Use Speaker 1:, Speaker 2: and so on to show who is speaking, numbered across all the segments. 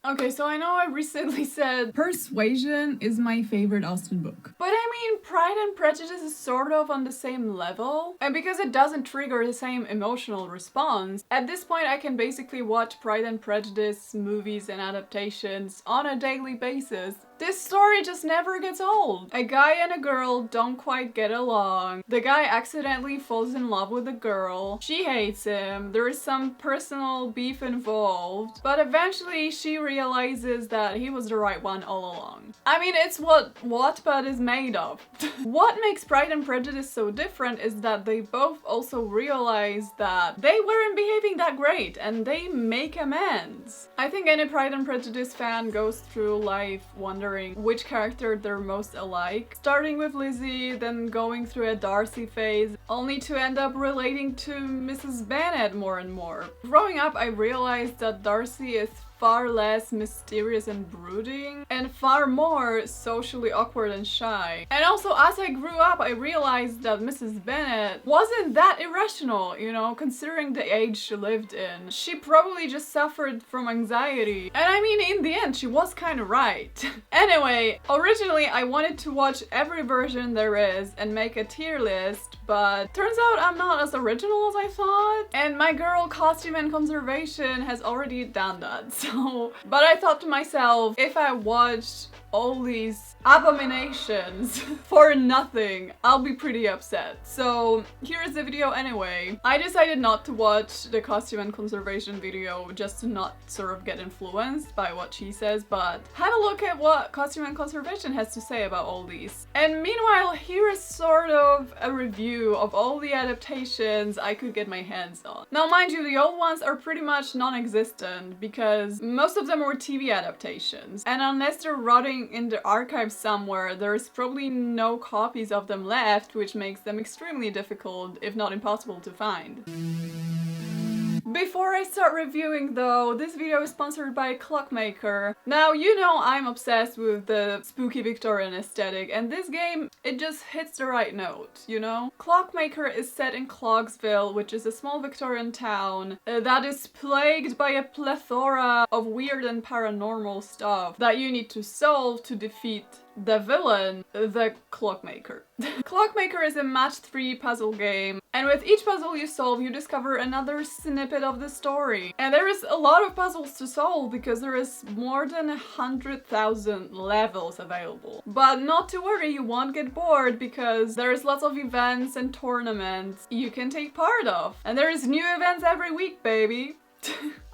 Speaker 1: Okay, so I know I recently said
Speaker 2: Persuasion is my favorite Austen book.
Speaker 1: but I mean, Pride and Prejudice is sort of on the same level, and because it doesn't trigger the same emotional response, at this point I can basically watch Pride and Prejudice movies and adaptations on a daily basis. This story just never gets old. A guy and a girl don't quite get along. The guy accidentally falls in love with the girl. She hates him. There is some personal beef involved, but eventually she realizes that he was the right one all along. I mean, it's what Wattpad is made of. What makes Pride and Prejudice so different is that they both also realize that they weren't behaving that great and they make amends. I think any Pride and Prejudice fan goes through life wondering which character they're most alike, starting with Lizzie, then going through a Darcy phase, only to end up relating to Mrs. Bennet more and more. Growing up, I realized that Darcy is far less mysterious and brooding, and far more socially awkward and shy. And also, as I grew up, I realized that Mrs. Bennet wasn't that irrational, you know, considering the age she lived in. She probably just suffered from anxiety. And I mean, in the end, she was kind of right. Anyway, originally I wanted to watch every version there is and make a tier list, but turns out I'm not as original as I thought. And my girl Costume and Conservation has already done that. But I thought to myself, if I watched all these abominations for nothing, I'll be pretty upset. So here's the video anyway. I decided not to watch the Costume and Conservation video just to not sort of get influenced by what she says, but have a look at what Costume and Conservation has to say about all these. And meanwhile, here is sort of a review of all the adaptations I could get my hands on. Now mind you, the old ones are pretty much non-existent because most of them were TV adaptations, and unless they're rotting in the archive somewhere, there's probably no copies of them left, which makes them extremely difficult, if not impossible, to find. Before I start reviewing though, this video is sponsored by Clockmaker. Now, you know I'm obsessed with the spooky Victorian aesthetic, and this game, it just hits the right note, you know? Clockmaker is set in Clogsville, which is a small Victorian town that is plagued by a plethora of weird and paranormal stuff that you need to solve to defeat the villain, the Clockmaker. Clockmaker is a match 3 puzzle game, and with each puzzle you solve, you discover another snippet of the story. And there is a lot of puzzles to solve because there is more than 100,000 levels available. But not to worry, you won't get bored because there's lots of events and tournaments you can take part of. And there's new events every week, baby.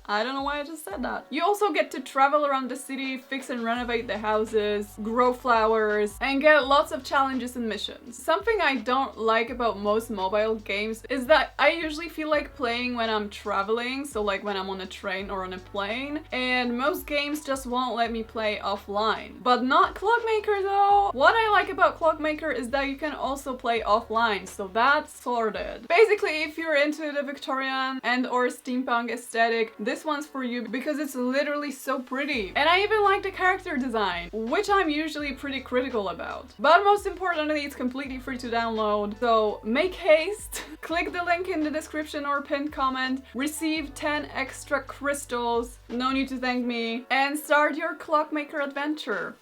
Speaker 1: I don't know why I just said that. You also get to travel around the city, fix and renovate the houses, grow flowers, and get lots of challenges and missions. Something I don't like about most mobile games is that I usually feel like playing when I'm traveling, so like when I'm on a train or on a plane, and most games just won't let me play offline. But not Clockmaker though! What I like about Clockmaker is that you can also play offline, so that's sorted. Basically, if you're into the Victorian and or steampunk aesthetic, this one's for you because it's literally so pretty. And I even like the character design, which I'm usually pretty critical about. But most importantly, it's completely free to download, so make haste, click the link in the description or pinned comment, receive 10 extra crystals, no need to thank me, and start your Clockmaker adventure.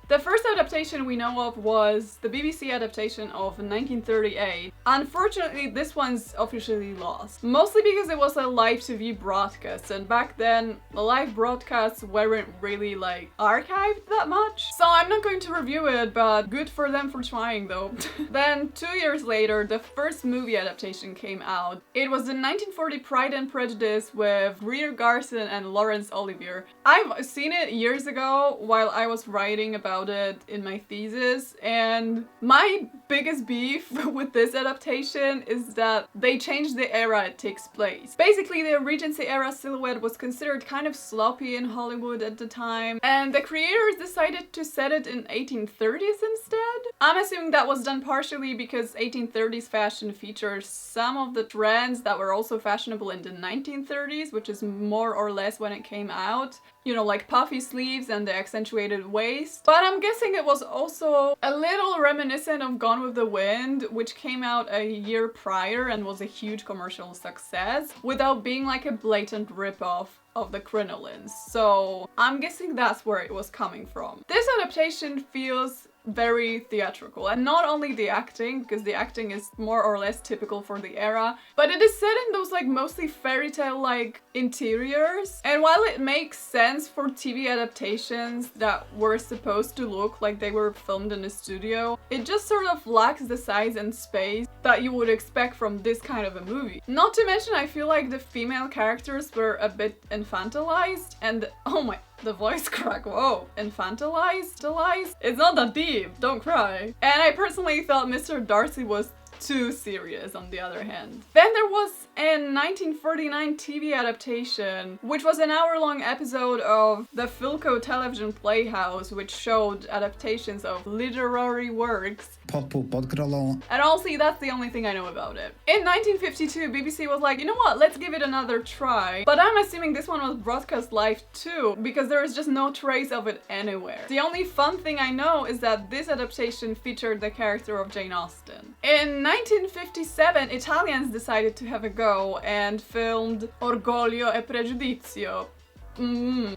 Speaker 1: The first adaptation we know of was the BBC adaptation of 1938. Unfortunately, this one's officially lost. Mostly because it was a live-to-view broadcast, and back then, the live broadcasts weren't really, like, archived that much. So I'm not going to review it, but good for them for trying, though. Then, 2 years later, the first movie adaptation came out. It was the 1940 Pride and Prejudice with Greer Garson and Laurence Olivier. I've seen it years ago while I was writing about it in my thesis, and my biggest beef with this adaptation is that they changed the era it takes place. Basically, the Regency era silhouette was considered kind of sloppy in Hollywood at the time, and the creators decided to set it in 1830s instead. I'm assuming that was done partially because 1830s fashion features some of the trends that were also fashionable in the 1930s, which is more or less when it came out. You know, like puffy sleeves and the accentuated waist. But I'm guessing it was also a little reminiscent of Gone with the Wind, which came out a year prior and was a huge commercial success, without being like a blatant ripoff of the crinolines. So I'm guessing that's where it was coming from. This adaptation feels very theatrical, and not only the acting, because the acting is more or less typical for the era, but it is set in those like mostly fairy tale like interiors. And while it makes sense for TV adaptations that were supposed to look like they were filmed in a studio, it just sort of lacks the size and space that you would expect from this kind of a movie. Not to mention, I feel like the female characters were a bit infantilized, and oh my, the voice crack, whoa, infantilized? It's not that deep, don't cry. And I personally thought Mr. Darcy was too serious on the other hand. Then there was a 1949 TV adaptation, which was an hour-long episode of the Philco television playhouse, which showed adaptations of literary works. And honestly, that's the only thing I know about it. In 1952, BBC was like, you know what, let's give it another try. But I'm assuming this one was broadcast live too, because there is just no trace of it anywhere. The only fun thing I know is that this adaptation featured the character of Jane Austen. In 1957, Italians decided to have a go and filmed Orgoglio e Pregiudizio.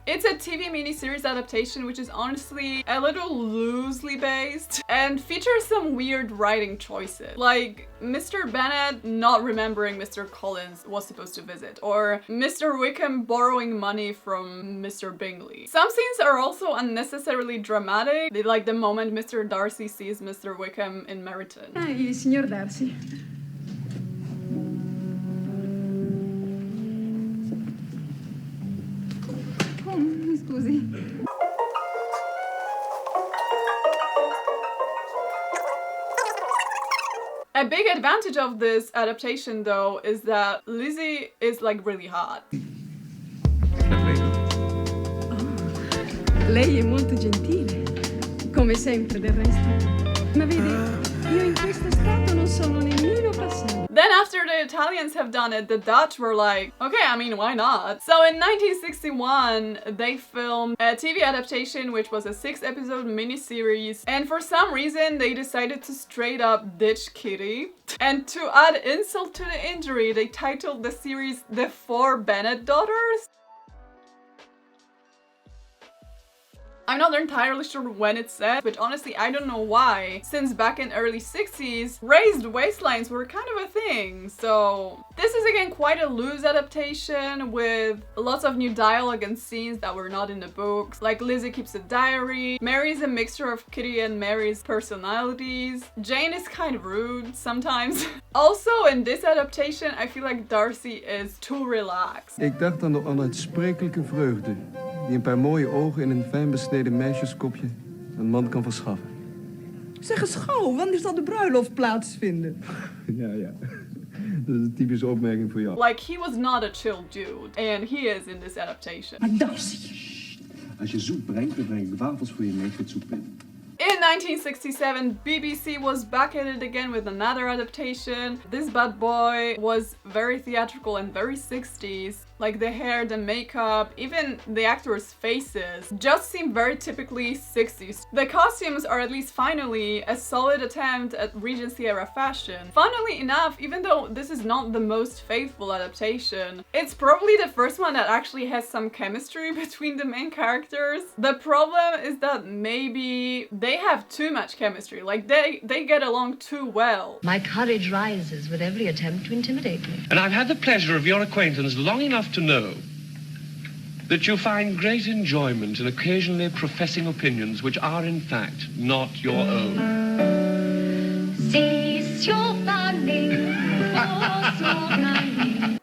Speaker 1: It's a TV miniseries adaptation which is honestly a little loosely based and features some weird writing choices. Like Mr. Bennet not remembering Mr. Collins was supposed to visit, or Mr. Wickham borrowing money from Mr. Bingley. Some scenes are also unnecessarily dramatic, like the moment Mr. Darcy sees Mr. Wickham in Meryton.
Speaker 2: Il signor Darcy. Scusi.
Speaker 1: A big advantage of this adaptation though is that Lizzie is like really hot.
Speaker 2: Lei è molto gentile, come sempre del resto. Ma vedi, io in questo stato non sono nemmeno passata.
Speaker 1: Then after the Italians have done it, the Dutch were like, okay, I mean, why not? So in 1961, they filmed a TV adaptation, which was a 6-episode miniseries. And for some reason, they decided to straight up ditch Kitty. And to add insult to the injury, they titled the series The Four Bennet Daughters. I'm not entirely sure when it's set, but honestly I don't know why, since back in early 60s, raised waistlines were kind of a thing. So this is again quite a loose adaptation with lots of new dialogue and scenes that were not in the books. Like Lizzie keeps a diary, Mary's a mixture of Kitty and Mary's personalities, Jane is kind of rude sometimes. Also in this adaptation, I feel like Darcy is too relaxed.
Speaker 3: Ik dacht aan de onuitsprekelijke vreugde die een paar mooie ogen in een fijn besneden meisjeskopje een man kan verschaffen.
Speaker 4: Zeg eens gauw, wanneer zal de bruiloft plaatsvinden?
Speaker 3: Ja. Dat is een typische opmerking voor jou.
Speaker 1: Like, he was not a chill dude, and he is in this adaptation.
Speaker 4: Maar Darcy.
Speaker 5: Als je zoet brengt, dan breng ik wafels voor je mee met soep in.
Speaker 1: In 1967, BBC was back at it again with another adaptation. This bad boy was very theatrical and very 60s. Like the hair, the makeup, even the actors' faces just seem very typically 60s. The costumes are at least finally a solid attempt at Regency era fashion. Funnily enough, even though this is not the most faithful adaptation, it's probably the first one that actually has some chemistry between the main characters. The problem is that maybe they have too much chemistry, like they get along too well.
Speaker 6: My courage rises with every attempt to intimidate me.
Speaker 7: And I've had the pleasure of your acquaintance long enough to know that you find great enjoyment in occasionally professing opinions which are in fact not your own.
Speaker 6: Cease your fanning,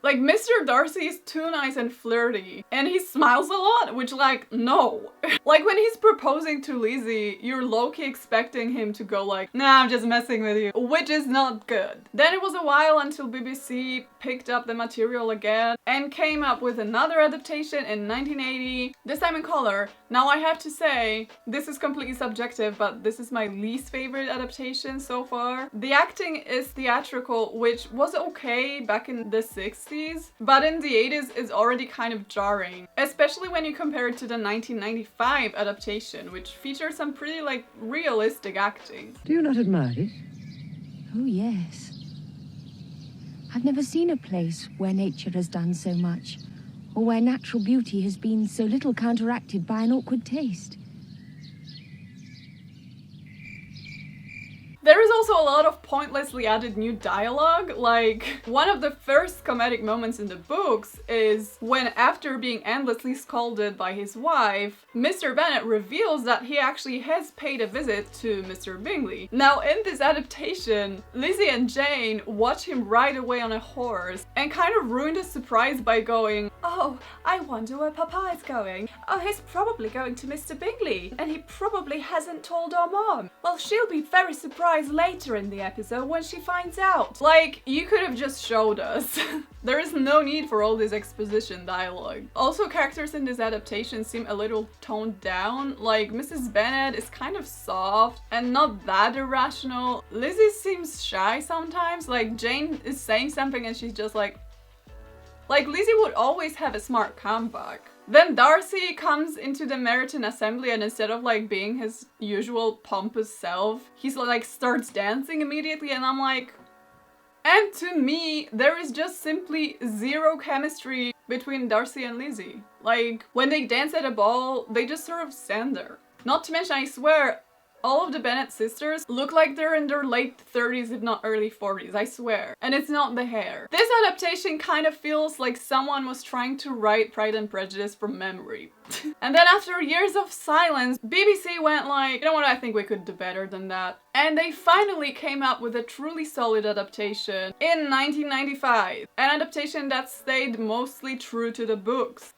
Speaker 1: Like, Mr. Darcy is too nice and flirty, and he smiles a lot, which, like, no. Like, when he's proposing to Lizzie, you're low-key expecting him to go like, nah, I'm just messing with you, which is not good. Then it was a while until BBC picked up the material again and came up with another adaptation in 1980, this time in color. Now I have to say, this is completely subjective, but this is my least favorite adaptation so far. The acting is theatrical, which was okay back in the 60s. 1960s, but in the 80s it's already kind of jarring, especially when you compare it to the 1995 adaptation, which features some pretty realistic acting.
Speaker 4: Do you not admire it?
Speaker 8: Oh, yes. I've never seen a place where nature has done so much, or where natural beauty has been so little counteracted by an awkward taste.
Speaker 1: There is also a lot of pointlessly added new dialogue. Like, one of the first comedic moments in the books is when, after being endlessly scolded by his wife, Mr. Bennet reveals that he actually has paid a visit to Mr. Bingley. Now, in this adaptation, Lizzie and Jane watch him ride away on a horse and kind of ruin the surprise by going, "Oh, I wonder where Papa is going. Oh, he's probably going to Mr. Bingley, and he probably hasn't told our mom. Well, she'll be very surprised later in the episode when she finds out." Like, you could have just showed us. There is no need for all this exposition dialogue. Also, characters in this adaptation seem a little toned down. Like, Mrs. Bennet is kind of soft and not that irrational. Lizzie seems shy sometimes. Like, Jane is saying something and she's just like Lizzie would always have a smart comeback. Then Darcy comes into the Meryton Assembly and instead of being his usual pompous self, he's starts dancing immediately and I'm like... And to me, there is just simply zero chemistry between Darcy and Lizzie. Like, when they dance at a ball, they just sort of stand there. Not to mention, I swear, all of the Bennet sisters look like they're in their late 30s, if not early 40s, I swear. And it's not the hair. This adaptation kind of feels like someone was trying to write Pride and Prejudice from memory. And then after years of silence, BBC went like, you know what, I think we could do better than that. And they finally came up with a truly solid adaptation in 1995. An adaptation that stayed mostly true to the books.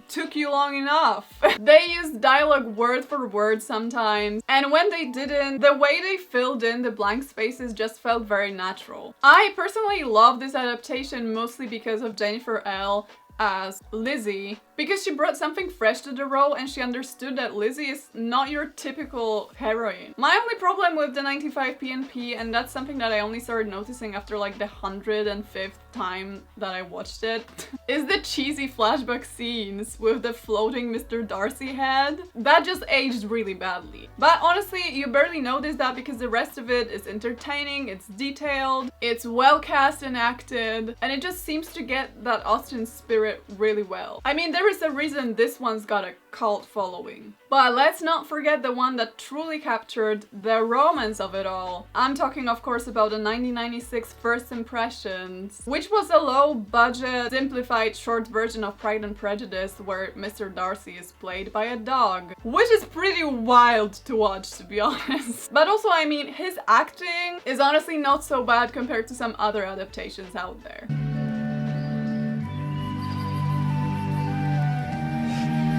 Speaker 1: Took you long enough. They used dialogue word for word sometimes, and when they didn't, the way they filled in the blank spaces just felt very natural. I personally love this adaptation mostly because of Jennifer L. as Lizzie, because she brought something fresh to the role and she understood that Lizzie is not your typical heroine. My only problem with the 95 PNP, and that's something that I only started noticing after the 105th time that I watched it, is the cheesy flashback scenes with the floating Mr. Darcy head. That just aged really badly. But honestly, you barely notice that because the rest of it is entertaining, it's detailed, it's well cast and acted, and it just seems to get that Austen spirit really well. I mean, there is a reason this one's got a cult following. But let's not forget the one that truly captured the romance of it all. I'm talking, of course, about the 1996 First Impressions, which was a low-budget, simplified short version of Pride and Prejudice where Mr. Darcy is played by a dog, which is pretty wild to watch, to be honest. But also, I mean, his acting is honestly not so bad compared to some other adaptations out there.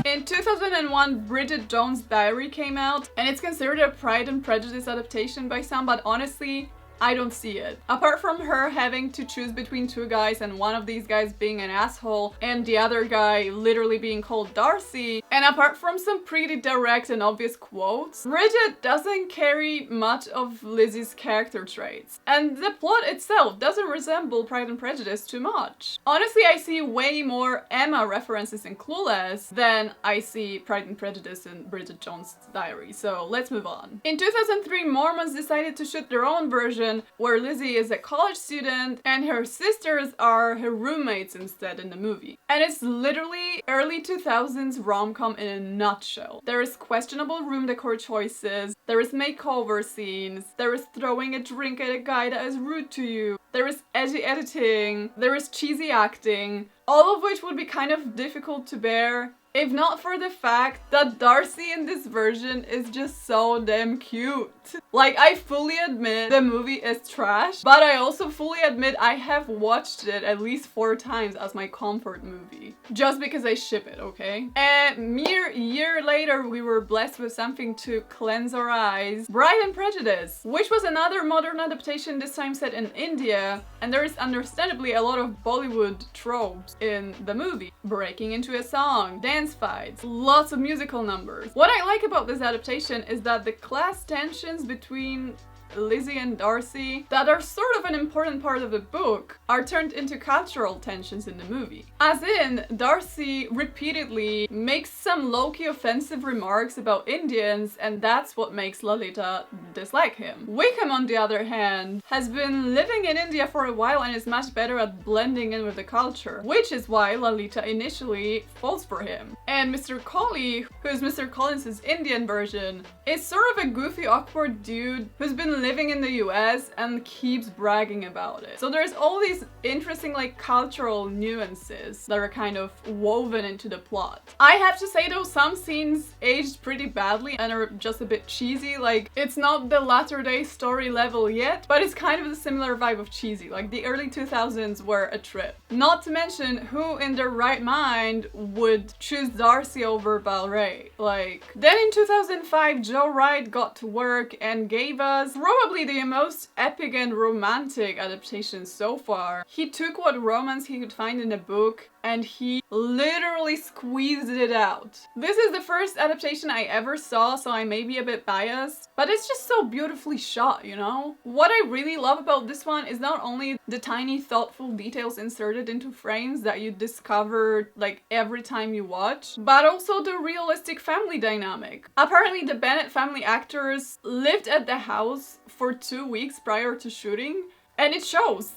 Speaker 1: In 2001, Bridget Jones' Diary came out, and it's considered a Pride and Prejudice adaptation by some, but honestly, I don't see it. Apart from her having to choose between two guys and one of these guys being an asshole and the other guy literally being called Darcy, and apart from some pretty direct and obvious quotes, Bridget doesn't carry much of Lizzie's character traits. And the plot itself doesn't resemble Pride and Prejudice too much. Honestly, I see way more Emma references in Clueless than I see Pride and Prejudice in Bridget Jones' Diary, so let's move on. In 2003, Mormons decided to shoot their own version where Lizzie is a college student and her sisters are her roommates instead in the movie. And it's literally early 2000s rom-com in a nutshell. There is questionable room decor choices, there is makeover scenes, there is throwing a drink at a guy that is rude to you, there is edgy editing, there is cheesy acting, all of which would be kind of difficult to bear if not for the fact that Darcy in this version is just so damn cute. Like, I fully admit the movie is trash, but I also fully admit I have watched it at least 4 times as my comfort movie. Just because I ship it, okay? A mere year later, we were blessed with something to cleanse our eyes. Pride and Prejudice, which was another modern adaptation, this time set in India, and there is understandably a lot of Bollywood tropes in the movie. Breaking into a song, dance fights, lots of musical numbers. What I like about this adaptation is that the class tensions between Lizzie and Darcy, that are sort of an important part of the book, are turned into cultural tensions in the movie. As in, Darcy repeatedly makes some low-key offensive remarks about Indians, and that's what makes Lalita dislike him. Wickham, on the other hand, has been living in India for a while and is much better at blending in with the culture, which is why Lalita initially falls for him. And Mr. Colley, who is Mr. Collins' Indian version, is sort of a goofy, awkward dude who's been living in the US and keeps bragging about it. So there's all these interesting like cultural nuances that are kind of woven into the plot. I have to say though, some scenes aged pretty badly and are just a bit cheesy. Like, it's not the latter-day story level yet, but it's kind of a similar vibe of cheesy. Like, the early 2000s were a trip. Not to mention, who in their right mind would choose Darcy over Balray? Like, then in 2005, Joe Wright got to work and gave us probably the most epic and romantic adaptation so far. He took what romance he could find in a book and he literally squeezed it out. This is the first adaptation I ever saw, so I may be a bit biased, but it's just so beautifully shot, you know? What I really love about this one is not only the tiny thoughtful details inserted into frames that you discover like every time you watch, but also the realistic family dynamic. Apparently the Bennett family actors lived at the house for 2 weeks prior to shooting, and it shows.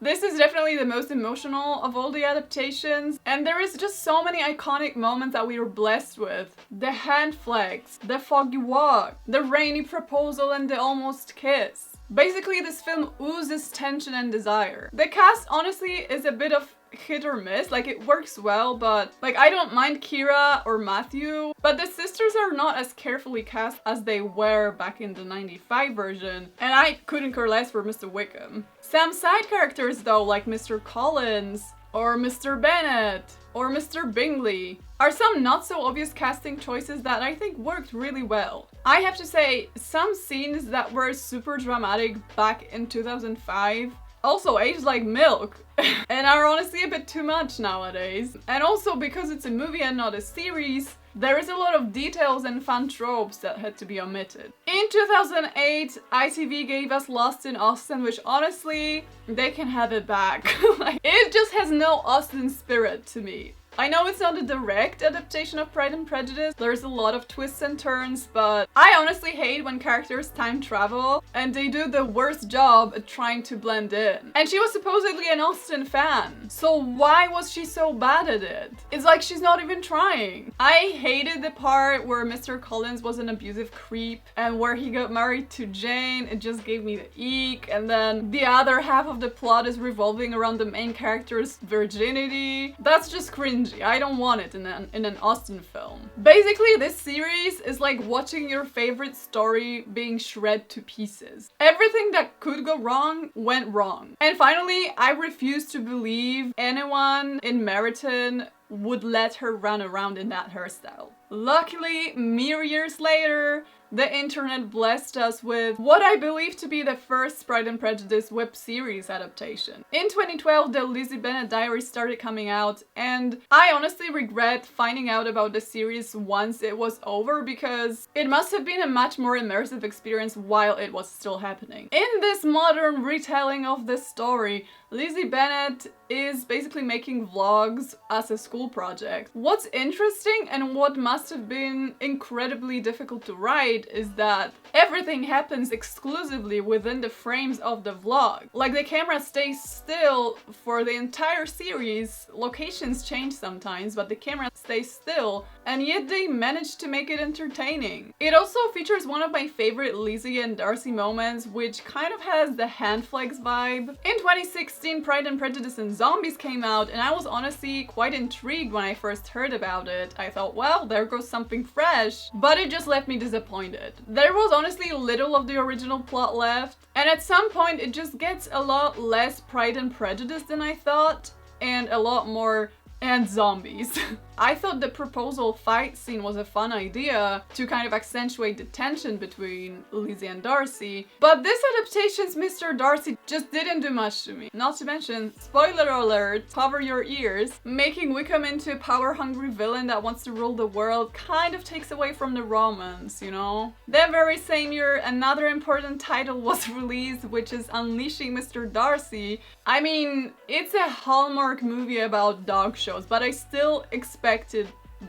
Speaker 1: This is definitely the most emotional of all the adaptations, and there is just so many iconic moments that we were blessed with. The hand flags, the foggy walk, the rainy proposal and the almost kiss. Basically, this film oozes tension and desire. The cast honestly is a bit of hit or miss. Like, it works well, but like, I don't mind Kira or Matthew, but the sisters are not as carefully cast as they were back in the 95 version, and I couldn't care less for Mr. Wickham. Some side characters though, like Mr. Collins or Mr. Bennett or Mr. Bingley, are some not so obvious casting choices that I think worked really well. I have to say, some scenes that were super dramatic back in 2005 also aged like milk and are honestly a bit too much nowadays. And also, because it's a movie and not a series, there is a lot of details and fun tropes that had to be omitted. In 2008, ITV gave us Lost in Austen, which honestly, they can have it back. Like, it just has no Austen spirit to me. I know it's not a direct adaptation of Pride and Prejudice, there's a lot of twists and turns, but I honestly hate when characters time travel and they do the worst job at trying to blend in. And she was supposedly an Austen fan, so why was she so bad at it? It's like she's not even trying. I hated the part where Mr. Collins was an abusive creep and where he got married to Jane. It just gave me the eek. And then the other half of the plot is revolving around the main character's virginity. That's just cringe. I don't want it in an Austen film. Basically, this series is like watching your favorite story being shred to pieces. Everything that could go wrong went wrong. And finally, I refuse to believe anyone in Meryton would let her run around in that hairstyle. Luckily, mere years later, the internet blessed us with what I believe to be the first Pride and Prejudice web series adaptation. In 2012, the Lizzie Bennet diaries started coming out, and I honestly regret finding out about the series once it was over, because it must have been a much more immersive experience while it was still happening. In this modern retelling of the story, Lizzie Bennet is basically making vlogs as a school project. What's interesting and what must have been incredibly difficult to write is that everything happens exclusively within the frames of the vlog. Like, the camera stays still for the entire series. Locations change sometimes, but the camera stays still, and yet they managed to make it entertaining. It also features one of my favorite Lizzie and Darcy moments, which kind of has the hand flags vibe. In 2016, Pride and Prejudice and Zombies came out, and I was honestly quite intrigued when I first heard about it. I thought, well, there goes something fresh, but it just left me disappointed. There was honestly little of the original plot left, and at some point it just gets a lot less Pride and Prejudice than I thought, and a lot more and zombies. I thought the proposal fight scene was a fun idea to kind of accentuate the tension between Lizzie and Darcy, but this adaptation's Mr. Darcy just didn't do much to me. Not to mention, spoiler alert, cover your ears, making Wickham into a power-hungry villain that wants to rule the world kind of takes away from the romance, you know? That very same year, another important title was released, which is Unleashing Mr. Darcy. I mean, it's a Hallmark movie about dog shows, but I still expected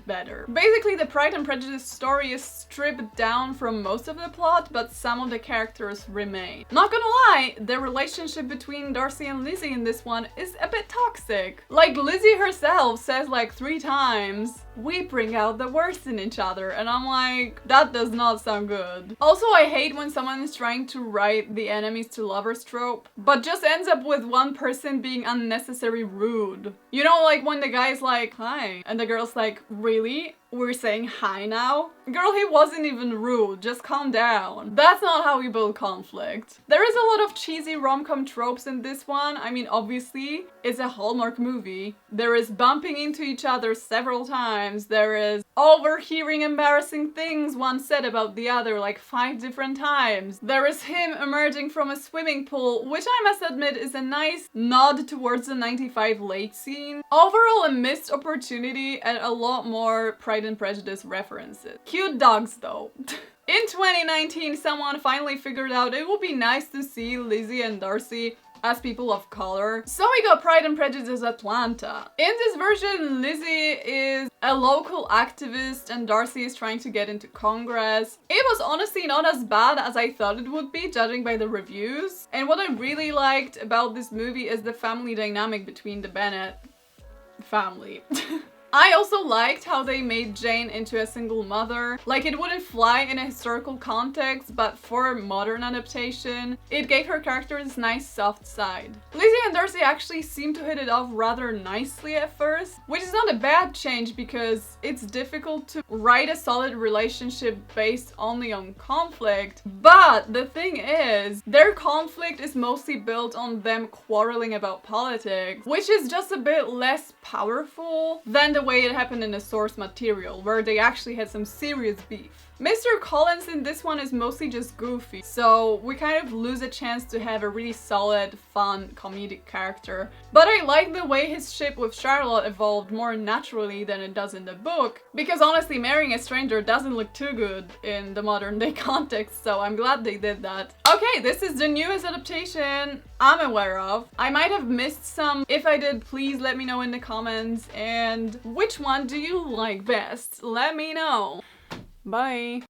Speaker 1: better. Basically, the Pride and Prejudice story is stripped down from most of the plot, but some of the characters remain. Not gonna lie, the relationship between Darcy and Lizzie in this one is a bit toxic. Like, Lizzie herself says like 3 times, "We bring out the worst in each other," and I'm like, that does not sound good. Also, I hate when someone is trying to write the enemies to lovers trope, but just ends up with one person being unnecessarily rude. You know, like when the guy's like, "Hi," and the girl's like, "Really? We're saying hi now?" Girl, he wasn't even rude, just calm down. That's not how we build conflict. There is a lot of cheesy rom-com tropes in this one. I mean, obviously, it's a Hallmark movie. There is bumping into each other several times. There is overhearing embarrassing things one said about the other like 5 different times. There is him emerging from a swimming pool, which I must admit is a nice nod towards the 95 late scene. Overall, a missed opportunity and a lot more Pride and Prejudice references. Cute dogs though. In 2019, someone finally figured out it would be nice to see Lizzie and Darcy as people of color. So we got Pride and Prejudice Atlanta. In this version, Lizzie is a local activist and Darcy is trying to get into Congress. It was honestly not as bad as I thought it would be, judging by the reviews. And what I really liked about this movie is the family dynamic between the Bennet family. I also liked how they made Jane into a single mother. Like, it wouldn't fly in a historical context, but for modern adaptation, it gave her character this nice soft side. Lizzie and Darcy actually seem to hit it off rather nicely at first, which is not a bad change because it's difficult to write a solid relationship based only on conflict. But the thing is, their conflict is mostly built on them quarreling about politics, which is just a bit less powerful than the way it happened in the source material, where they actually had some serious beef. Mr. Collins in this one is mostly just goofy, so we kind of lose a chance to have a really solid, fun, comedic character. But I like the way his ship with Charlotte evolved more naturally than it does in the book, because honestly, marrying a stranger doesn't look too good in the modern day context, so I'm glad they did that. Okay, this is the newest adaptation I'm aware of. I might have missed some. If I did, please let me know in the comments. And which one do you like best? Let me know. Bye.